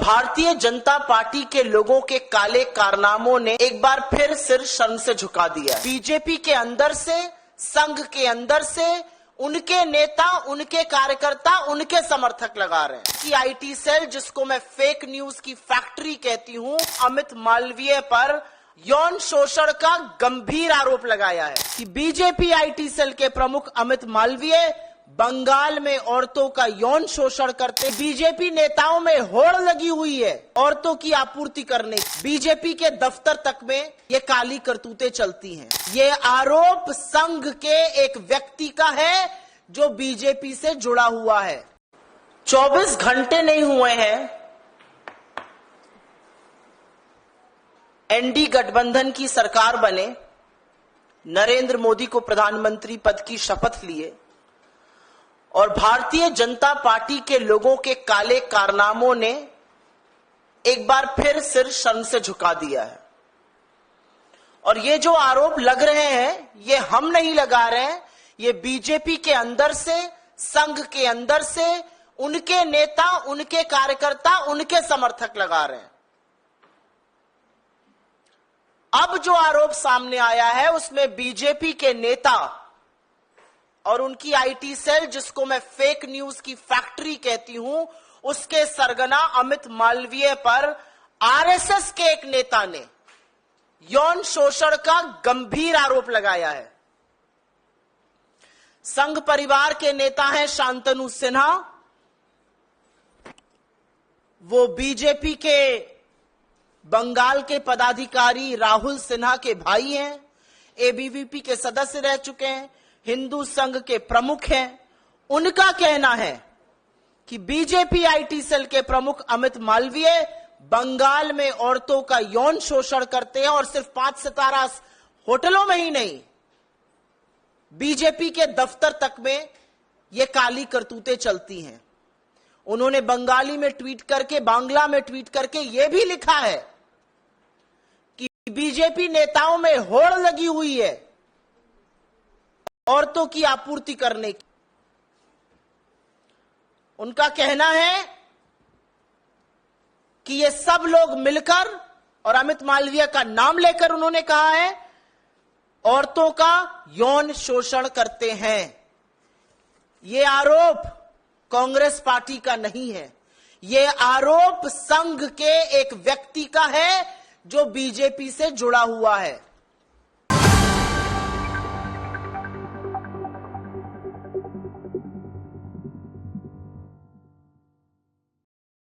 Bharatiya Janata party के लोगों के काले कारनामों ने एक बार फिर सिर शर्म से झुका दिया। बीजेपी के अंदर से, संघ के अंदर से उनके नेता, उनके कार्यकर्ता, उनके समर्थक लगा रहे हैं कि आईटी सेल, जिसको मैं फेक न्यूज की फैक्ट्री कहती हूं, अमित मालवीय पर यौन शोषण का गंभीर आरोप लगाया है कि बीजेपी आईटी सेल के प्रमुख अमित मालवीय बंगाल में औरतों का यौन शोषण करते। बीजेपी नेताओं में होड़ लगी हुई है औरतों की आपूर्ति करने। बीजेपी के दफ्तर तक में ये काली करतूतें चलती हैं। ये आरोप संघ के एक व्यक्ति का है जो बीजेपी से जुड़ा हुआ है। 24 घंटे नहीं हुए हैं एनडी गठबंधन की सरकार बने, नरेंद्र मोदी को प्रधानमंत्री पद की शपथ लिए और भारतीय जनता पार्टी के लोगों के काले कारनामों ने एक बार फिर सिर शर्म से झुका दिया है। और ये जो आरोप लग रहे हैं, ये हम नहीं लगा रहे हैं, ये बीजेपी के अंदर से, संघ के अंदर से उनके नेता, उनके कार्यकर्ता, उनके समर्थक लगा रहे हैं। अब जो आरोप सामने आया है उसमें बीजेपी के नेता और उनकी आईटी सेल, जिसको मैं फेक न्यूज की फैक्ट्री कहती हूं, उसके सरगना अमित मालवीय पर आरएसएस के एक नेता ने यौन शोषण का गंभीर आरोप लगाया है। संघ परिवार के नेता हैं शांतनु सिन्हा, वो बीजेपी के बंगाल के पदाधिकारी राहुल सिन्हा के भाई हैं, एबीवीपी के सदस्य रह चुके हैं, हिंदू संघ के प्रमुख हैं। उनका कहना है कि बीजेपी आईटी सेल के प्रमुख अमित मालवीय बंगाल में औरतों का यौन शोषण करते हैं और सिर्फ 5 सितारा होटलों में ही नहीं, बीजेपी के दफ्तर तक में ये काली करतूतें चलती हैं। उन्होंने बंगाली में ट्वीट करके, बांग्ला में ट्वीट करके यह भी लिखा है कि बीजेपी नेताओं में होड़ लगी हुई है औरतों की आपूर्ति करने की। उनका कहना है कि ये सब लोग मिलकर, और अमित मालवीय का नाम लेकर उन्होंने कहा है, औरतों का यौन शोषण करते हैं। ये आरोप कांग्रेस पार्टी का नहीं है, ये आरोप संघ के एक व्यक्ति का है जो बीजेपी से जुड़ा हुआ है।